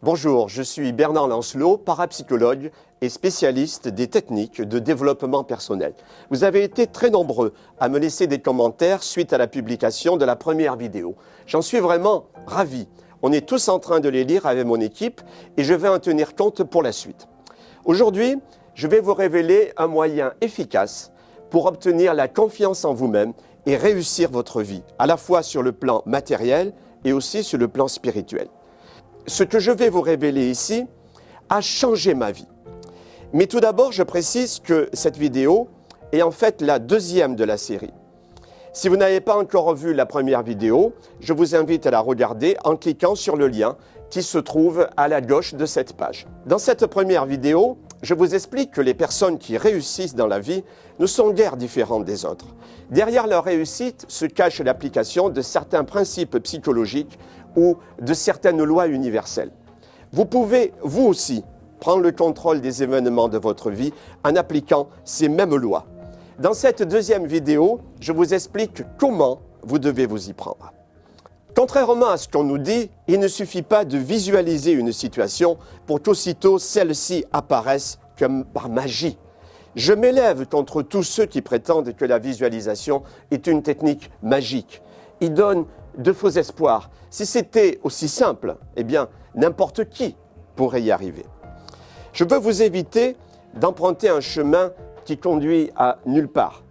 Bonjour, je suis Bernard Lancelot, parapsychologue et spécialiste des techniques de développement personnel. Vous avez été très nombreux à me laisser des commentaires suite à la publication de la première vidéo. J'en suis vraiment ravi. On est tous en train de les lire avec mon équipe et je vais en tenir compte pour la suite. Aujourd'hui, je vais vous révéler un moyen efficace pour obtenir la confiance en vous-même et réussir votre vie, à la fois sur le plan matériel et aussi sur le plan spirituel. Ce que je vais vous révéler ici a changé ma vie. Mais tout d'abord, je précise que cette vidéo est en fait la deuxième de la série. Si vous n'avez pas encore vu la première vidéo, je vous invite à la regarder en cliquant sur le lien qui se trouve à la gauche de cette page. Dans cette première vidéo, je vous explique que les personnes qui réussissent dans la vie ne sont guère différentes des autres. Derrière leur réussite se cache l'application de certains principes psychologiques ou de certaines lois universelles. Vous pouvez, vous aussi, prendre le contrôle des événements de votre vie en appliquant ces mêmes lois. Dans cette deuxième vidéo, je vous explique comment vous devez vous y prendre. Contrairement à ce qu'on nous dit, il ne suffit pas de visualiser une situation pour qu'aussitôt celle-ci apparaisse comme par magie. Je m'élève contre tous ceux qui prétendent que la visualisation est une technique magique. Ils donnent de faux espoirs. Si c'était aussi simple, eh bien, n'importe qui pourrait y arriver. Je veux vous éviter d'emprunter un chemin qui conduit à nulle part.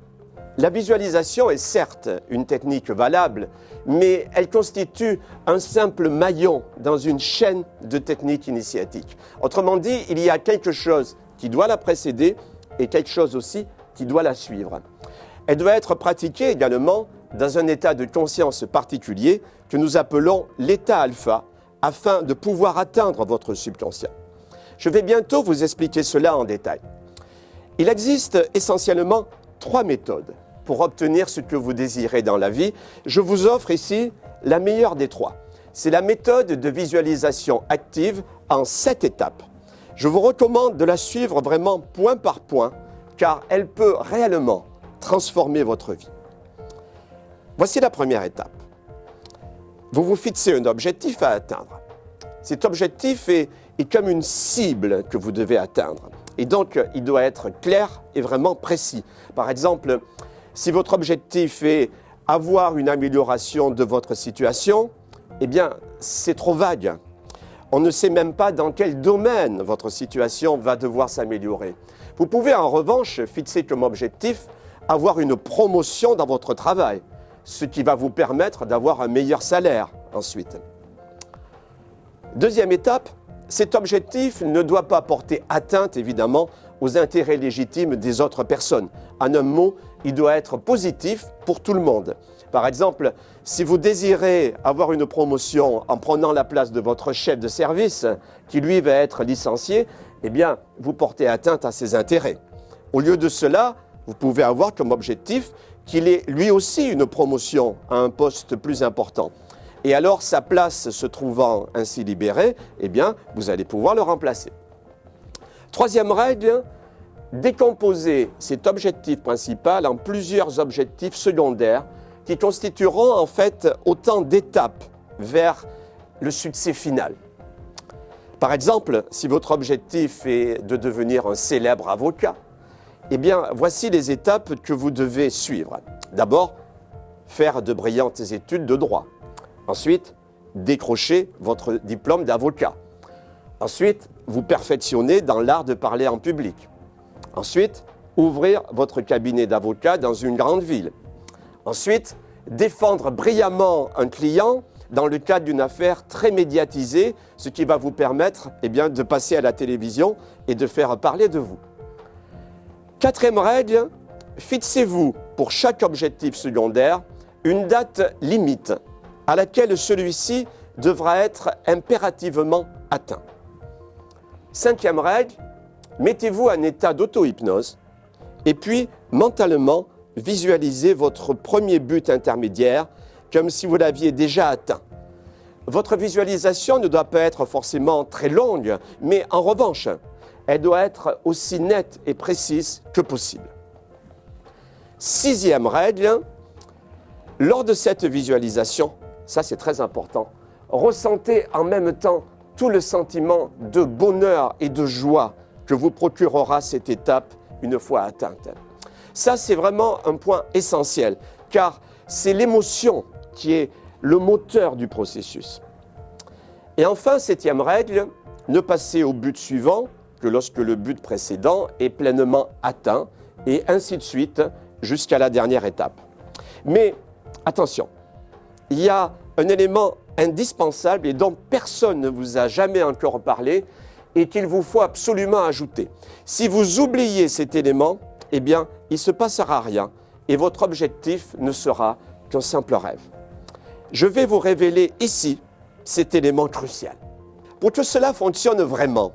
La visualisation est certes une technique valable, mais elle constitue un simple maillon dans une chaîne de techniques initiatiques. Autrement dit, il y a quelque chose qui doit la précéder et quelque chose aussi qui doit la suivre. Elle doit être pratiquée également dans un état de conscience particulier que nous appelons l'état alpha, afin de pouvoir atteindre votre subconscient. Je vais bientôt vous expliquer cela en détail. Il existe essentiellement 3 méthodes pour obtenir ce que vous désirez dans la vie. Je vous offre ici la meilleure des 3. C'est la méthode de visualisation active en 7 étapes. Je vous recommande de la suivre vraiment point par point, car elle peut réellement transformer votre vie. Voici la première étape. Vous vous fixez un objectif à atteindre. Cet objectif est comme une cible que vous devez atteindre. Et donc, il doit être clair et vraiment précis. Par exemple, si votre objectif est avoir une amélioration de votre situation, eh bien, c'est trop vague. On ne sait même pas dans quel domaine votre situation va devoir s'améliorer. Vous pouvez en revanche fixer comme objectif avoir une promotion dans votre travail, ce qui va vous permettre d'avoir un meilleur salaire ensuite. Deuxième étape, cet objectif ne doit pas porter atteinte évidemment aux intérêts légitimes des autres personnes. En un mot, il doit être positif pour tout le monde. Par exemple, si vous désirez avoir une promotion en prenant la place de votre chef de service, qui lui va être licencié, eh bien, vous portez atteinte à ses intérêts. Au lieu de cela, vous pouvez avoir comme objectif qu'il ait lui aussi une promotion à un poste plus important. Et alors, sa place se trouvant ainsi libérée, eh bien, vous allez pouvoir le remplacer. Troisième règle, décomposer cet objectif principal en plusieurs objectifs secondaires qui constitueront en fait autant d'étapes vers le succès final. Par exemple, si votre objectif est de devenir un célèbre avocat, eh bien, voici les étapes que vous devez suivre. D'abord, faire de brillantes études de droit. Ensuite, décrocher votre diplôme d'avocat. Ensuite, vous perfectionner dans l'art de parler en public. Ensuite, ouvrir votre cabinet d'avocat dans une grande ville. Ensuite, défendre brillamment un client dans le cadre d'une affaire très médiatisée, ce qui va vous permettre eh bien, de passer à la télévision et de faire parler de vous. Quatrième règle, fixez-vous pour chaque objectif secondaire une date limite à laquelle celui-ci devra être impérativement atteint. Cinquième règle, mettez-vous en état d'auto-hypnose et puis mentalement visualisez votre premier but intermédiaire comme si vous l'aviez déjà atteint. Votre visualisation ne doit pas être forcément très longue, mais en revanche, elle doit être aussi nette et précise que possible. Sixième règle, lors de cette visualisation, ça c'est très important, ressentez en même temps tout le sentiment de bonheur et de joie que vous procurera cette étape une fois atteinte. Ça, c'est vraiment un point essentiel, car c'est l'émotion qui est le moteur du processus. Et enfin, 7e règle, ne passer au but suivant que lorsque le but précédent est pleinement atteint, et ainsi de suite jusqu'à la dernière étape. Mais attention, il y a un élément indispensable et dont personne ne vous a jamais encore parlé et qu'il vous faut absolument ajouter. Si vous oubliez cet élément, eh bien, il ne se passera rien et votre objectif ne sera qu'un simple rêve. Je vais vous révéler ici cet élément crucial. Pour que cela fonctionne vraiment,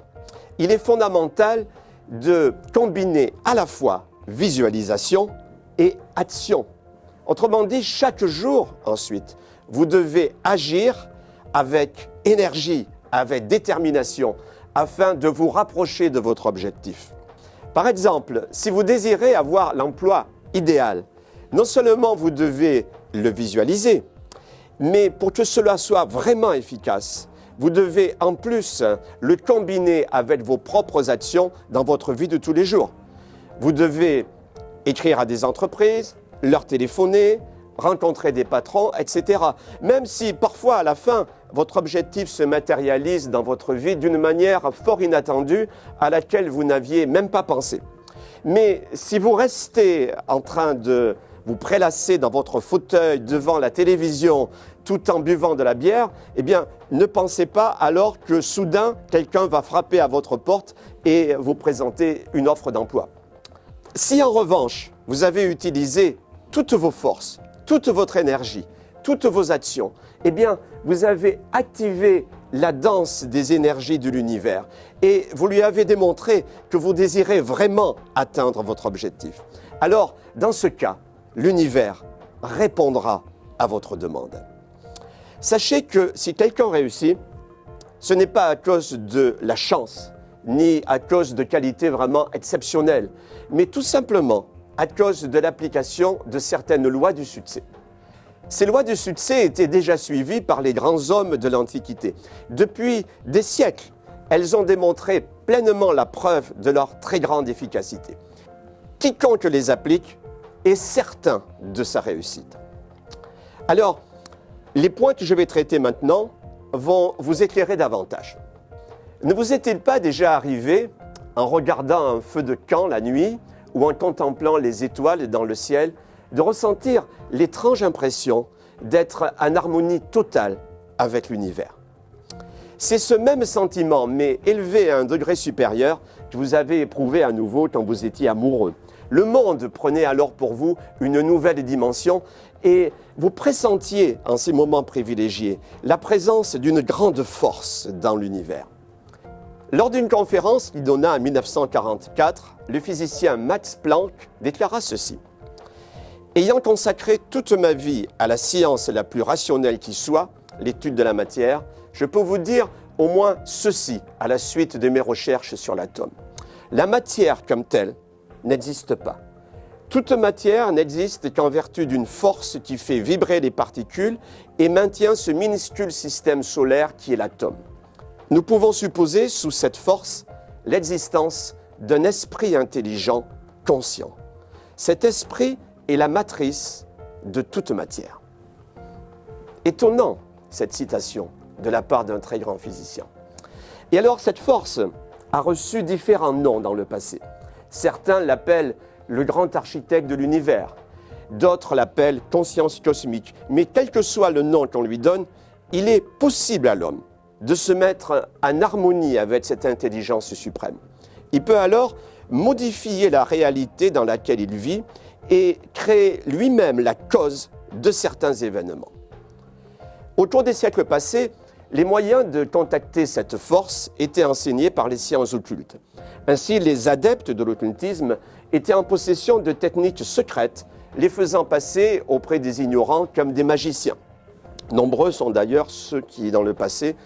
il est fondamental de combiner à la fois visualisation et action. Autrement dit, chaque jour ensuite, vous devez agir avec énergie, avec détermination, afin de vous rapprocher de votre objectif. Par exemple, si vous désirez avoir l'emploi idéal, non seulement vous devez le visualiser, mais pour que cela soit vraiment efficace, vous devez en plus le combiner avec vos propres actions dans votre vie de tous les jours. Vous devez écrire à des entreprises, leur téléphoner, rencontrer des patrons, etc. Même si parfois à la fin, votre objectif se matérialise dans votre vie d'une manière fort inattendue à laquelle vous n'aviez même pas pensé. Mais si vous restez en train de vous prélasser dans votre fauteuil devant la télévision tout en buvant de la bière, eh bien, ne pensez pas alors que soudain, quelqu'un va frapper à votre porte et vous présenter une offre d'emploi. Si en revanche, vous avez utilisé toutes vos forces, toute votre énergie, toutes vos actions, eh bien, vous avez activé la danse des énergies de l'univers et vous lui avez démontré que vous désirez vraiment atteindre votre objectif. Alors, dans ce cas, l'univers répondra à votre demande. Sachez que si quelqu'un réussit, ce n'est pas à cause de la chance, ni à cause de qualités vraiment exceptionnelles, mais tout simplement à cause de l'application de certaines lois du succès. Ces lois du succès étaient déjà suivies par les grands hommes de l'Antiquité. Depuis des siècles, elles ont démontré pleinement la preuve de leur très grande efficacité. Quiconque les applique est certain de sa réussite. Alors, les points que je vais traiter maintenant vont vous éclairer davantage. Ne vous est-il pas déjà arrivé, en regardant un feu de camp la nuit ou en contemplant les étoiles dans le ciel, de ressentir l'étrange impression d'être en harmonie totale avec l'univers? C'est ce même sentiment, mais élevé à un degré supérieur, que vous avez éprouvé à nouveau quand vous étiez amoureux. Le monde prenait alors pour vous une nouvelle dimension et vous pressentiez en ces moments privilégiés la présence d'une grande force dans l'univers. Lors d'une conférence qu'il donna en 1944, le physicien Max Planck déclara ceci: « Ayant consacré toute ma vie à la science la plus rationnelle qui soit, l'étude de la matière, je peux vous dire au moins ceci à la suite de mes recherches sur l'atome. La matière comme telle n'existe pas. Toute matière n'existe qu'en vertu d'une force qui fait vibrer les particules et maintient ce minuscule système solaire qui est l'atome. Nous pouvons supposer sous cette force l'existence d'un esprit intelligent conscient. Cet esprit est la matrice de toute matière. » Étonnant, cette citation de la part d'un très grand physicien. Et alors, cette force a reçu différents noms dans le passé. Certains l'appellent le grand architecte de l'univers, d'autres l'appellent conscience cosmique. Mais quel que soit le nom qu'on lui donne, il est possible à l'homme de se mettre en harmonie avec cette intelligence suprême. Il peut alors modifier la réalité dans laquelle il vit et créer lui-même la cause de certains événements. Au cours des siècles passés, les moyens de contacter cette force étaient enseignés par les sciences occultes. Ainsi, les adeptes de l'occultisme étaient en possession de techniques secrètes, les faisant passer auprès des ignorants comme des magiciens. Nombreux sont d'ailleurs ceux qui, dans le passé,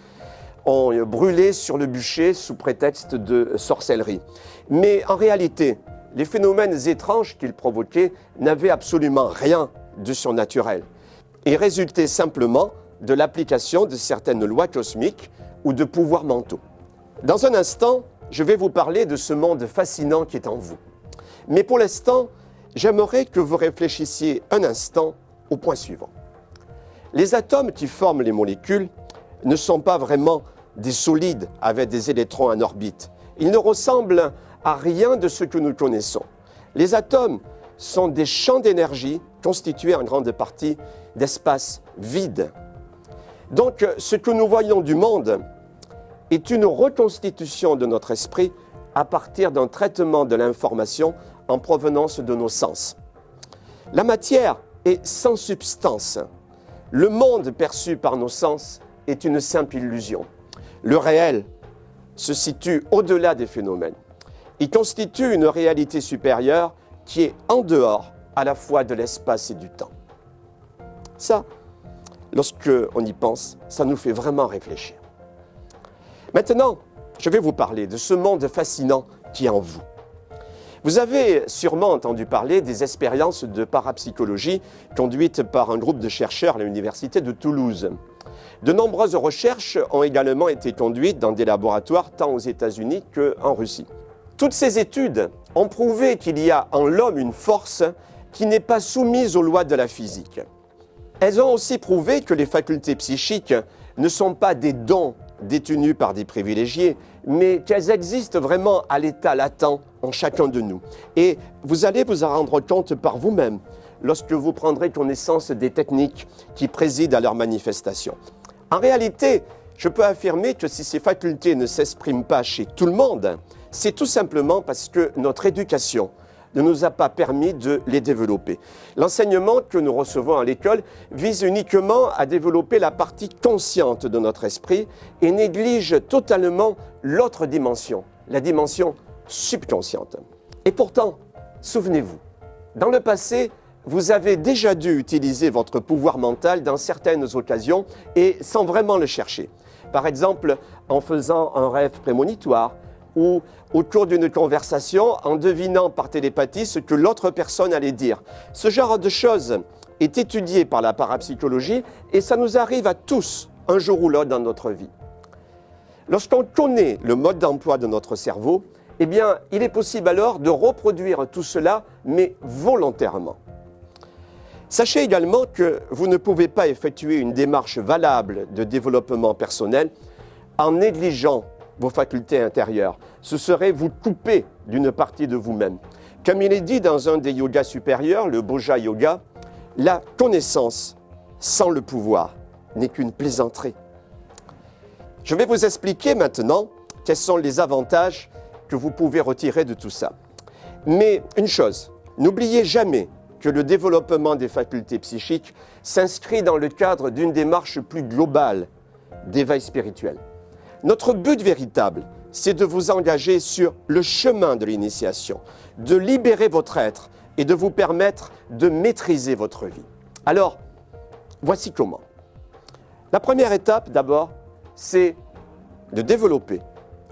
ont brûlé sur le bûcher sous prétexte de sorcellerie. Mais en réalité, les phénomènes étranges qu'ils provoquaient n'avaient absolument rien de surnaturel et résultaient simplement de l'application de certaines lois cosmiques ou de pouvoirs mentaux. Dans un instant, je vais vous parler de ce monde fascinant qui est en vous. Mais pour l'instant, j'aimerais que vous réfléchissiez un instant au point suivant. Les atomes qui forment les molécules ne sont pas vraiment des solides avec des électrons en orbite. Ils ne ressemblent à rien de ce que nous connaissons. Les atomes sont des champs d'énergie constitués en grande partie d'espaces vides. Donc, ce que nous voyons du monde est une reconstitution de notre esprit à partir d'un traitement de l'information en provenance de nos sens. La matière est sans substance. Le monde perçu par nos sens est une simple illusion. Le réel se situe au-delà des phénomènes. Il constitue une réalité supérieure qui est en dehors à la fois de l'espace et du temps. Ça, lorsque on y pense, ça nous fait vraiment réfléchir. Maintenant, je vais vous parler de ce monde fascinant qui est en vous. Vous avez sûrement entendu parler des expériences de parapsychologie conduites par un groupe de chercheurs à l'université de Toulouse. De nombreuses recherches ont également été conduites dans des laboratoires tant aux États-Unis qu'en Russie. Toutes ces études ont prouvé qu'il y a en l'homme une force qui n'est pas soumise aux lois de la physique. Elles ont aussi prouvé que les facultés psychiques ne sont pas des dons détenus par des privilégiés, mais qu'elles existent vraiment à l'état latent en chacun de nous. Et vous allez vous en rendre compte par vous-même lorsque vous prendrez connaissance des techniques qui président à leur manifestation. En réalité, je peux affirmer que si ces facultés ne s'expriment pas chez tout le monde, c'est tout simplement parce que notre éducation ne nous a pas permis de les développer. L'enseignement que nous recevons à l'école vise uniquement à développer la partie consciente de notre esprit et néglige totalement l'autre dimension, la dimension subconsciente. Et pourtant, souvenez-vous, dans le passé, vous avez déjà dû utiliser votre pouvoir mental dans certaines occasions et sans vraiment le chercher. Par exemple, en faisant un rêve prémonitoire, ou au cours d'une conversation en devinant par télépathie ce que l'autre personne allait dire. Ce genre de choses est étudié par la parapsychologie et ça nous arrive à tous un jour ou l'autre dans notre vie. Lorsqu'on connaît le mode d'emploi de notre cerveau, eh bien, il est possible alors de reproduire tout cela, mais volontairement. Sachez également que vous ne pouvez pas effectuer une démarche valable de développement personnel en négligeant vos facultés intérieures. Ce serait vous couper d'une partie de vous-même. Comme il est dit dans un des yogas supérieurs, le Bhoja Yoga, la connaissance sans le pouvoir n'est qu'une plaisanterie. Je vais vous expliquer maintenant quels sont les avantages que vous pouvez retirer de tout ça. Mais une chose, n'oubliez jamais que le développement des facultés psychiques s'inscrit dans le cadre d'une démarche plus globale d'éveil spirituel. Notre but véritable, c'est de vous engager sur le chemin de l'initiation, de libérer votre être et de vous permettre de maîtriser votre vie. Alors, voici comment. La première étape, d'abord, c'est de développer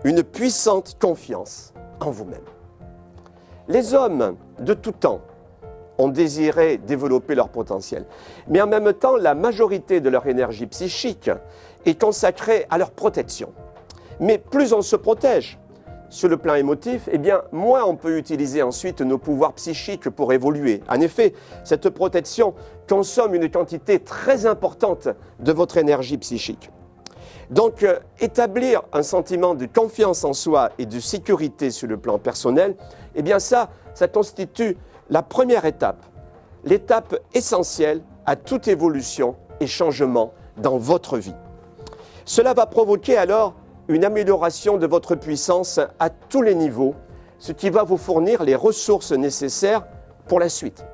une puissante confiance en vous-même. Les hommes de tout temps ont désiré développer leur potentiel, mais en même temps, la majorité de leur énergie psychique est consacrée à leur protection. Mais plus on se protège sur le plan émotif, eh bien, moins on peut utiliser ensuite nos pouvoirs psychiques pour évoluer. En effet, cette protection consomme une quantité très importante de votre énergie psychique. Donc, établir un sentiment de confiance en soi et de sécurité sur le plan personnel, eh bien ça constitue la première étape, l'étape essentielle à toute évolution et changement dans votre vie. Cela va provoquer alors une amélioration de votre puissance à tous les niveaux, ce qui va vous fournir les ressources nécessaires pour la suite.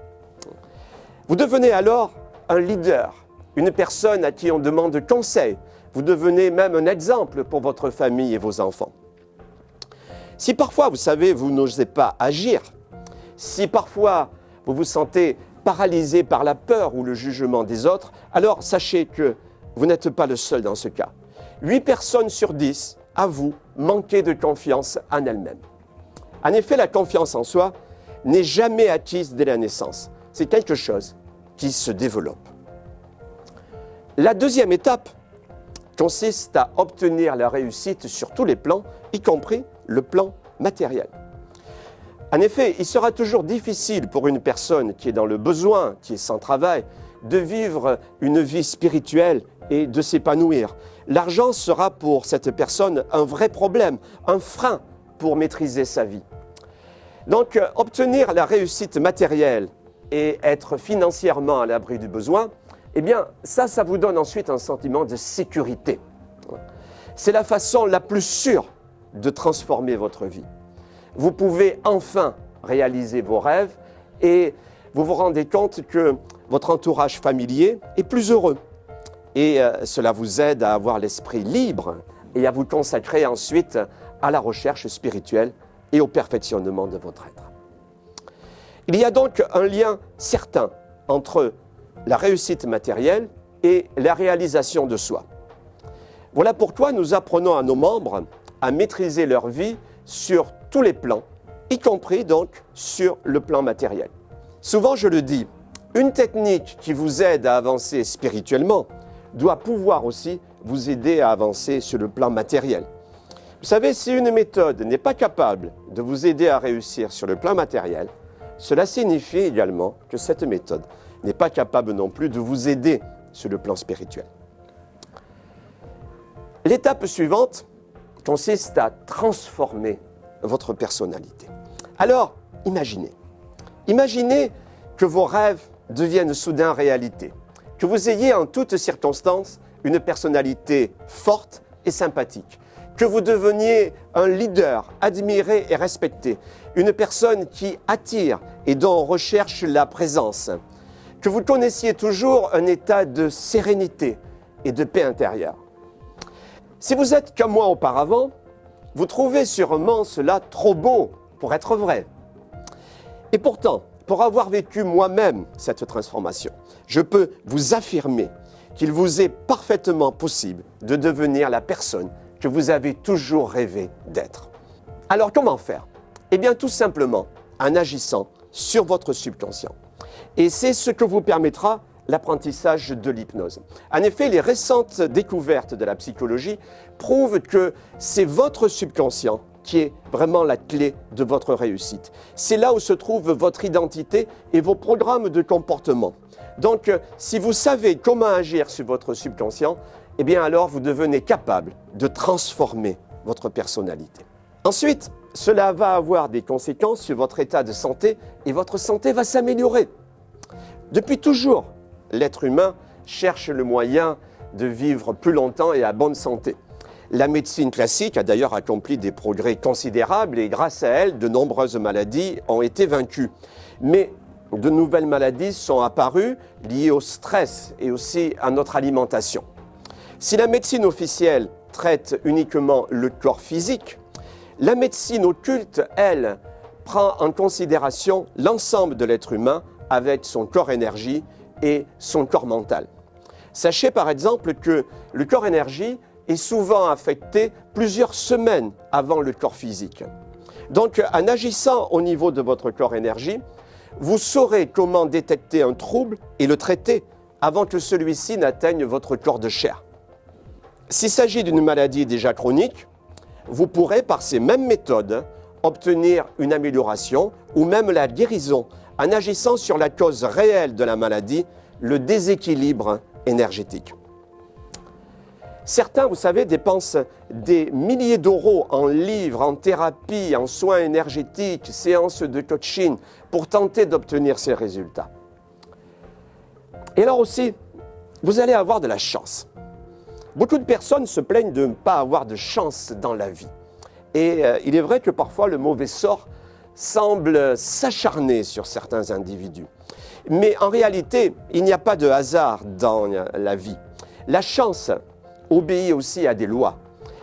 Vous devenez alors un leader, une personne à qui on demande conseil. Vous devenez même un exemple pour votre famille et vos enfants. Si parfois, vous savez, vous n'osez pas agir, si parfois vous vous sentez paralysé par la peur ou le jugement des autres, alors sachez que vous n'êtes pas le seul dans ce cas. 8 personnes sur 10 avouent manquer de confiance en elles-mêmes. En effet, la confiance en soi n'est jamais acquise dès la naissance. C'est quelque chose qui se développe. La deuxième étape consiste à obtenir la réussite sur tous les plans, y compris le plan matériel. En effet, il sera toujours difficile pour une personne qui est dans le besoin, qui est sans travail, de vivre une vie spirituelle et de s'épanouir. L'argent sera pour cette personne un vrai problème, un frein pour maîtriser sa vie. Donc, obtenir la réussite matérielle et être financièrement à l'abri du besoin, eh bien, ça vous donne ensuite un sentiment de sécurité. C'est la façon la plus sûre de transformer votre vie. Vous pouvez enfin réaliser vos rêves et vous vous rendez compte que votre entourage familier est plus heureux. Et cela vous aide à avoir l'esprit libre et à vous consacrer ensuite à la recherche spirituelle et au perfectionnement de votre être. Il y a donc un lien certain entre la réussite matérielle et la réalisation de soi. Voilà pourquoi nous apprenons à nos membres à maîtriser leur vie sur tous les plans, y compris donc sur le plan matériel. Souvent, je le dis, une technique qui vous aide à avancer spirituellement doit pouvoir aussi vous aider à avancer sur le plan matériel. Vous savez, si une méthode n'est pas capable de vous aider à réussir sur le plan matériel, cela signifie également que cette méthode n'est pas capable non plus de vous aider sur le plan spirituel. L'étape suivante consiste à transformer votre personnalité. Alors, imaginez que vos rêves deviennent soudain réalité, que vous ayez en toutes circonstances une personnalité forte et sympathique, que vous deveniez un leader admiré et respecté, une personne qui attire et dont on recherche la présence, que vous connaissiez toujours un état de sérénité et de paix intérieure. Si vous êtes comme moi auparavant, vous trouvez sûrement cela trop beau pour être vrai. Et pourtant, pour avoir vécu moi-même cette transformation, je peux vous affirmer qu'il vous est parfaitement possible de devenir la personne que vous avez toujours rêvé d'être. Alors comment faire? Eh bien tout simplement en agissant sur votre subconscient. Et c'est ce que vous permettra l'apprentissage de l'hypnose. En effet, les récentes découvertes de la psychologie prouvent que c'est votre subconscient qui est vraiment la clé de votre réussite. C'est là où se trouve votre identité et vos programmes de comportement. Donc, si vous savez comment agir sur votre subconscient, eh bien alors vous devenez capable de transformer votre personnalité. Ensuite, cela va avoir des conséquences sur votre état de santé et votre santé va s'améliorer. Depuis toujours, l'être humain cherche le moyen de vivre plus longtemps et à bonne santé. La médecine classique a d'ailleurs accompli des progrès considérables et grâce à elle, de nombreuses maladies ont été vaincues. Mais de nouvelles maladies sont apparues liées au stress et aussi à notre alimentation. Si la médecine officielle traite uniquement le corps physique, la médecine occulte, elle, prend en considération l'ensemble de l'être humain avec son corps énergie et son corps mental. Sachez par exemple que le corps énergie est souvent affecté plusieurs semaines avant le corps physique. Donc en agissant au niveau de votre corps énergie, vous saurez comment détecter un trouble et le traiter avant que celui-ci n'atteigne votre corps de chair. S'il s'agit d'une maladie déjà chronique, vous pourrez par ces mêmes méthodes obtenir une amélioration ou même la guérison en agissant sur la cause réelle de la maladie, le déséquilibre énergétique. Certains, vous savez, dépensent des milliers d'euros en livres, en thérapie, en soins énergétiques, séances de coaching pour tenter d'obtenir ces résultats. Et alors aussi, vous allez avoir de la chance. Beaucoup de personnes se plaignent de ne pas avoir de chance dans la vie. Et il est vrai que parfois le mauvais sort semble s'acharner sur certains individus. Mais en réalité, il n'y a pas de hasard dans la vie. La chance obéit aussi à des lois.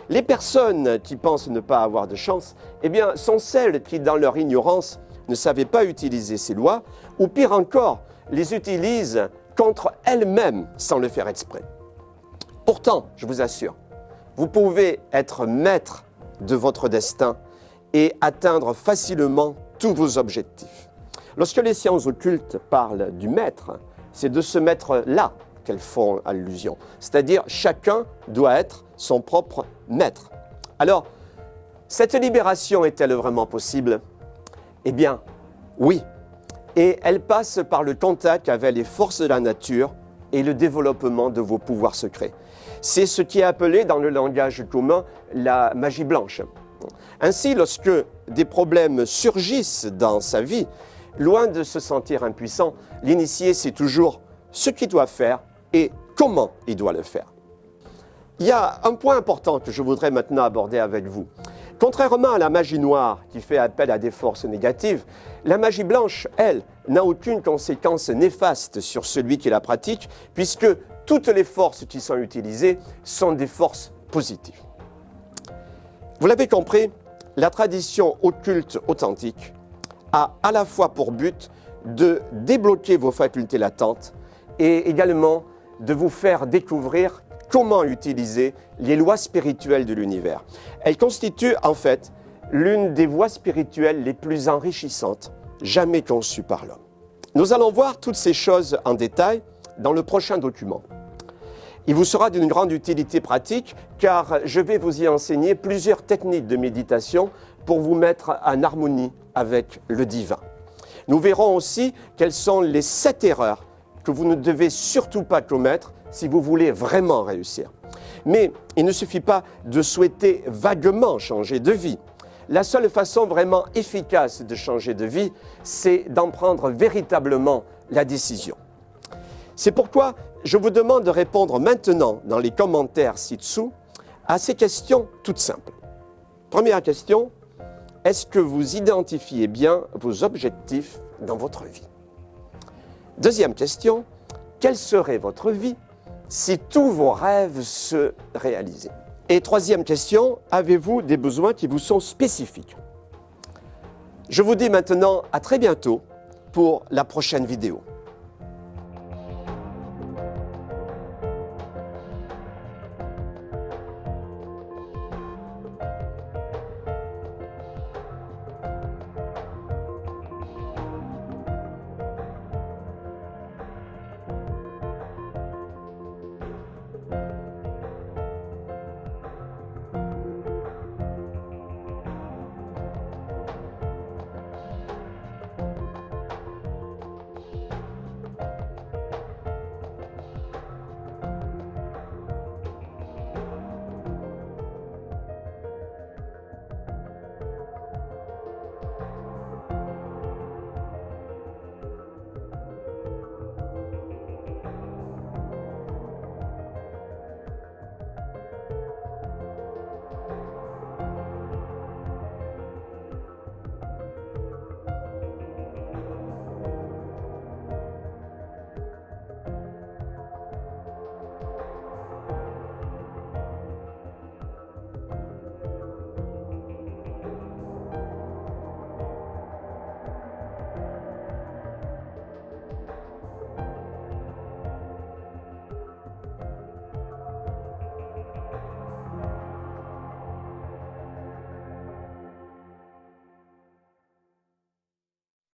Les personnes qui pensent ne pas avoir de chance, eh bien, sont celles qui, dans leur ignorance, ne savaient pas utiliser ces lois, ou pire encore, les utilisent contre elles-mêmes sans le faire exprès. Pourtant, je vous assure, vous pouvez être maître de votre destin et atteindre facilement tous vos objectifs. Lorsque les sciences occultes parlent du maître, c'est de ce maître-là qu'elles font allusion. C'est-à-dire, chacun doit être son propre maître. Alors, cette libération est-elle vraiment possible? Eh bien, oui. Et elle passe par le contact avec les forces de la nature et le développement de vos pouvoirs secrets. C'est ce qui est appelé dans le langage commun la magie blanche. Ainsi, lorsque des problèmes surgissent dans sa vie, loin de se sentir impuissant, l'initié sait toujours ce qu'il doit faire et comment il doit le faire. Il y a un point important que je voudrais maintenant aborder avec vous. Contrairement à la magie noire qui fait appel à des forces négatives, la magie blanche, elle, n'a aucune conséquence néfaste sur celui qui la pratique, puisque toutes les forces qui sont utilisées sont des forces positives. Vous l'avez compris, la tradition occulte authentique a à la fois pour but de débloquer vos facultés latentes et également de vous faire découvrir comment utiliser les lois spirituelles de l'univers. Elle constitue en fait l'une des voies spirituelles les plus enrichissantes jamais conçues par l'homme. Nous allons voir toutes ces choses en détail dans le prochain document. Il vous sera d'une grande utilité pratique car je vais vous y enseigner plusieurs techniques de méditation pour vous mettre en harmonie avec le divin. Nous verrons aussi quelles sont les 7 erreurs que vous ne devez surtout pas commettre si vous voulez vraiment réussir. Mais il ne suffit pas de souhaiter vaguement changer de vie. La seule façon vraiment efficace de changer de vie, c'est d'en prendre véritablement la décision. C'est pourquoi je vous demande de répondre maintenant dans les commentaires ci-dessous à ces questions toutes simples. Première question, est-ce que vous identifiez bien vos objectifs dans votre vie? Deuxième question, quelle serait votre vie si tous vos rêves se réalisaient? Et troisième question, avez-vous des besoins qui vous sont spécifiques? Je vous dis maintenant à très bientôt pour la prochaine vidéo.